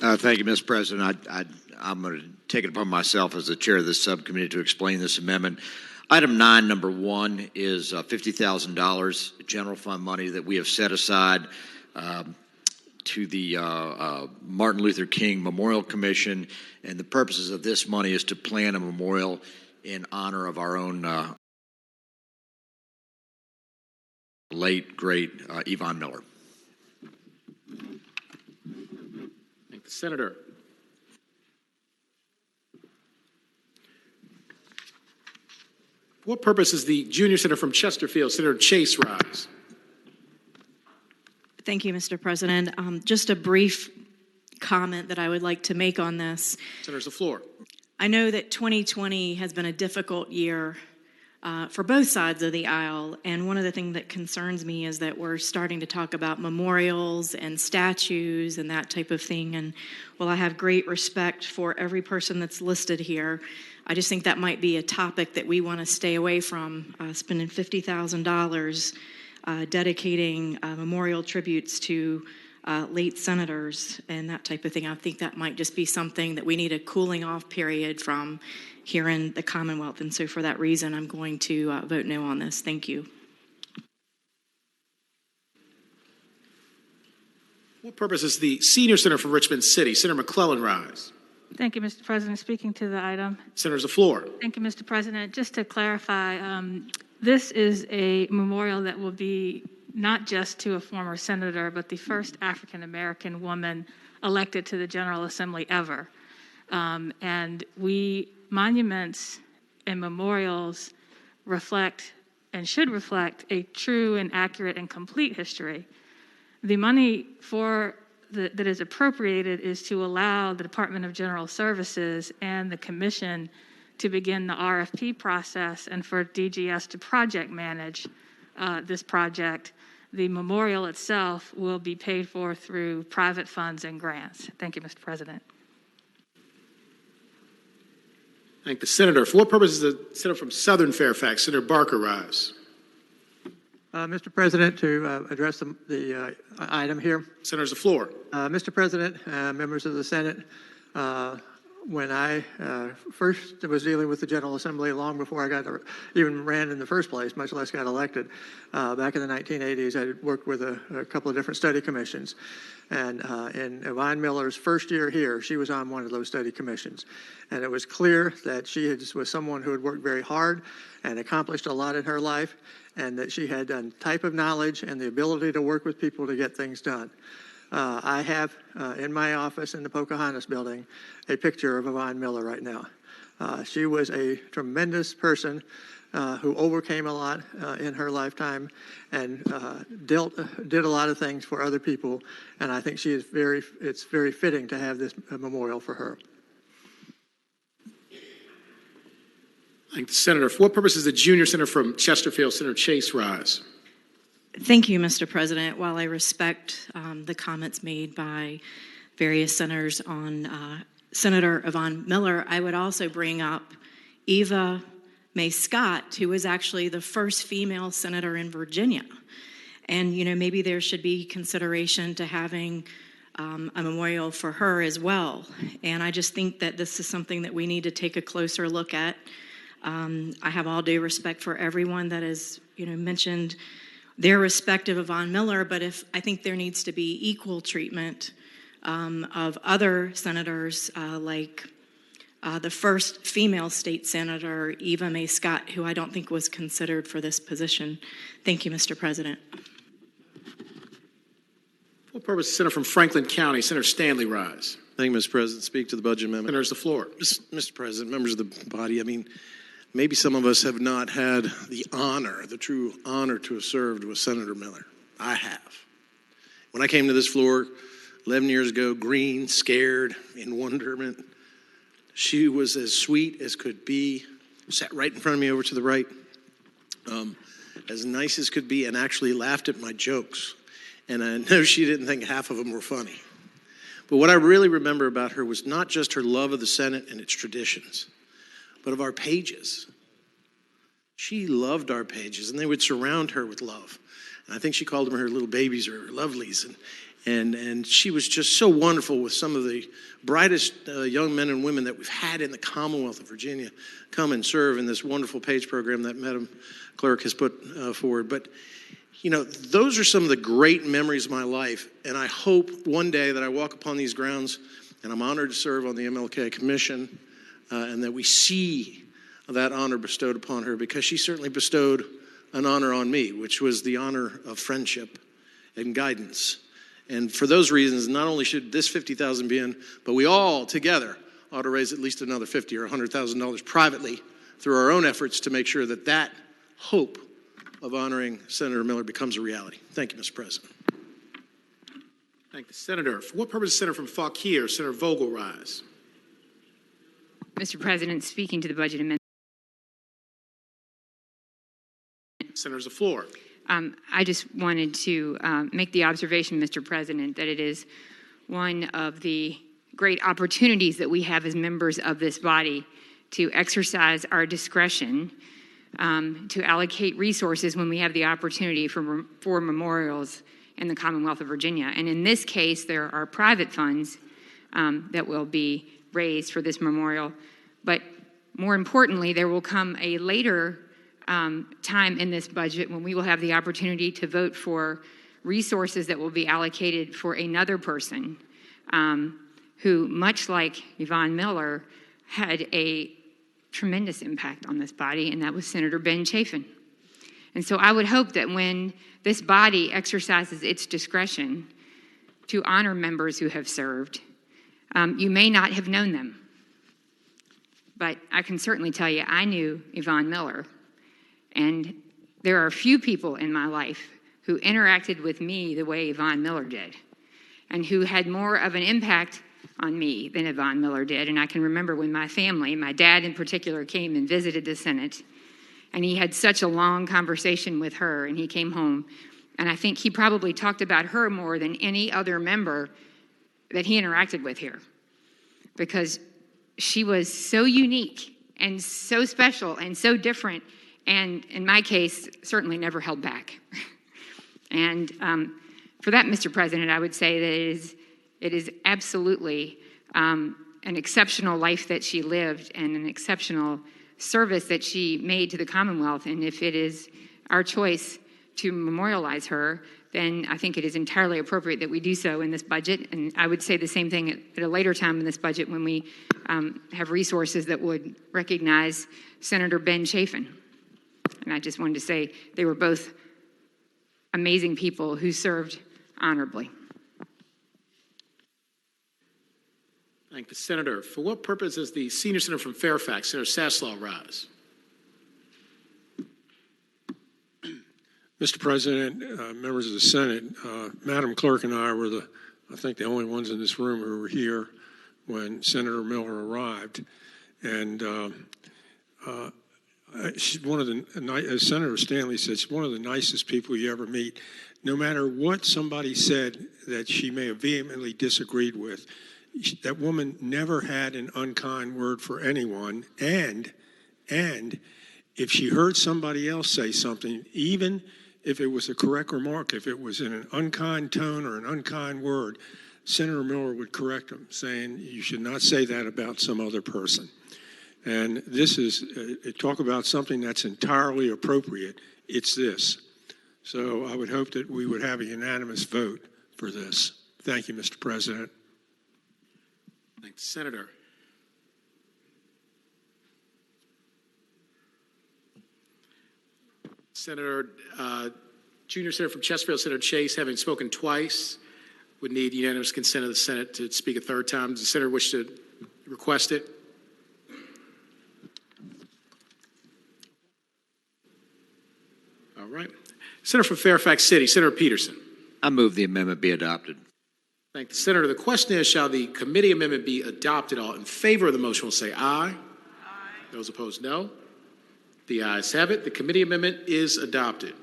Thank you, Mr. President. I'm going to take it upon myself as the chair of this subcommittee to explain this amendment. Item 9, number 1, is $50,000 general fund money that we have set aside to the Martin Luther King Memorial Commission, and the purposes of this money is to plan a memorial in honor of our own late, great Yvonne Miller. Thank the Senator. For what purpose is the junior senator from Chesterfield, Senator Chase, rise? Thank you, Mr. President. Just a brief comment that I would like to make on this. Senator's the floor. I know that 2020 has been a difficult year for both sides of the aisle, and one of the things that concerns me is that we're starting to talk about memorials and statues and that type of thing, and while I have great respect for every person that's listed here, I just think that might be a topic that we want to stay away from, spending $50,000 dedicating memorial tributes to late senators and that type of thing. I think that might just be something that we need a cooling off period from here in the Commonwealth. And so for that reason, I'm going to vote no on this. Thank you. What purpose is the senior senator from Richmond City, Senator McClellan, rise? Thank you, Mr. President. Speaking to the item. Senator's the floor. Thank you, Mr. President. Just to clarify, this is a memorial that will be not just to a former senator, but the first African-American woman elected to the General Assembly ever. And monuments and memorials reflect and should reflect a true and accurate and complete history. The money that is appropriated is to allow the Department of General Services and the Commission to begin the RFP process and for DGS to project manage this project. The memorial itself will be paid for through private funds and grants. Thank you, Mr. President. Thank the Senator. For what purpose is the Senator from Southern Fairfax, Senator Barker, rise? Mr. President, to address the item here. Senator's the floor. Mr. President, members of the Senate, when I first was dealing with the General Assembly, long before I even ran in the first place, much less got elected, back in the 1980s, I worked with a couple of different study commissions. And in Yvonne Miller's first year here, she was on one of those study commissions. And it was clear that she was someone who had worked very hard and accomplished a lot in her life, and that she had a type of knowledge and the ability to work with people to get things done. I have in my office in the Pocahontas building a picture of Yvonne Miller right now. She was a tremendous person who overcame a lot in her lifetime and did a lot of things for other people, and I think it's very fitting to have this memorial for her. Thank the Senator. For what purpose is the junior senator from Chesterfield, Senator Chase, rise? Thank you, Mr. President. While I respect the comments made by various senators on Senator Yvonne Miller, I would also bring up Eva Mae Scott, who was actually the first female senator in Virginia. And, maybe there should be consideration to having a memorial for her as well. And I just think that this is something that we need to take a closer look at. I have all due respect for everyone that has, mentioned their respect of Yvonne Miller, but I think there needs to be equal treatment of other senators like the first female state senator, Eva Mae Scott, who I don't think was considered for this position. Thank you, Mr. President. For what purpose is Senator from Franklin County, Senator Stanley, rise? Thank you, Mr. President. Speak to the budget amendment. Senator's the floor. Mr. President, members of the body, maybe some of us have not had the true honor to have served with Senator Miller. I have. When I came to this floor 11 years ago, green, scared, in wonderment, she was as sweet as could be, sat right in front of me over to the right, as nice as could be, and actually laughed at my jokes. And I know she didn't think half of them were funny. But what I really remember about her was not just her love of the Senate and its traditions, but of our pages. She loved our pages, and they would surround her with love. And I think she called them her little babies or her lovelies. And she was just so wonderful with some of the brightest young men and women that we've had in the Commonwealth of Virginia come and serve in this wonderful PAGE program that Madam Clerk has put forward. But, you know, those are some of the great memories of my life. And I hope one day that I walk upon these grounds and I'm honored to serve on the MLK Commission and that we see that honor bestowed upon her, because she certainly bestowed an honor on me, which was the honor of friendship and guidance. And for those reasons, not only should this $50,000 be in, but we all together ought to raise at least another $50,000 or $100,000 privately through our own efforts to make sure that that hope of honoring Senator Miller becomes a reality. Thank you, Mr. President. Thank the senator. For what purpose is Senator from Fauquier, Senator Vogel, rise? Mr. President, speaking to the budget amendment. Senator's the floor. I just wanted to make the observation, Mr. President, that it is one of the great opportunities that we have as members of this body to exercise our discretion, to allocate resources when we have the opportunity for memorials in the Commonwealth of Virginia. And in this case, there are private funds that will be raised for this memorial. But more importantly, there will come a later time in this budget when we will have the opportunity to vote for resources that will be allocated for another person who, much like Yvonne Miller, had a tremendous impact on this body, and that was Senator Ben Chafin. And so I would hope that when this body exercises its discretion to honor members who have served, you may not have known them, but I can certainly tell you I knew Yvonne Miller. And there are few people in my life who interacted with me the way Yvonne Miller did, and who had more of an impact on me than Yvonne Miller did. And I can remember when my family, my dad in particular, came and visited the Senate, and he had such a long conversation with her, and he came home, and I think he probably talked about her more than any other member that he interacted with here, because she was so unique and so special and so different, and in my case, certainly never held back. And for that, Mr. President, I would say that it is absolutely an exceptional life that she lived and an exceptional service that she made to the Commonwealth. And if it is our choice to memorialize her, then I think it is entirely appropriate that we do so in this budget. And I would say the same thing at a later time in this budget when we have resources that would recognize Senator Ben Chafin. And I just wanted to say they were both amazing people who served honorably. Thank the senator. For what purpose is the senior senator from Fairfax, Senator Saslaw, rise? Mr. President, members of the Senate, Madam Clerk and I were I think the only ones in this room who were here when Senator Miller arrived. And she's one of the, as Senator Stanley said, she's one of the nicest people you ever meet. No matter what somebody said that she may have vehemently disagreed with, that woman never had an unkind word for anyone. And if she heard somebody else say something, even if it was a correct remark, if it was in an unkind tone or an unkind word, Senator Miller would correct them, saying, you should not say that about some other person. And this is, talk about something that's entirely appropriate, it's this. So I would hope that we would have a unanimous vote for this. Thank you, Mr. President. Thank the senator. Senator, Junior Senator from Chesterfield, Senator Chase, having spoken twice, would need unanimous consent of the Senate to speak a third time. Does the senator wish to request it? All right. Senator from Fairfax City, Senator Peterson. I move the amendment be adopted. Thank the senator. The question is, shall the committee amendment be adopted? All in favor of the motion will say aye. Aye. Those opposed, no. The ayes have it. The committee amendment is adopted.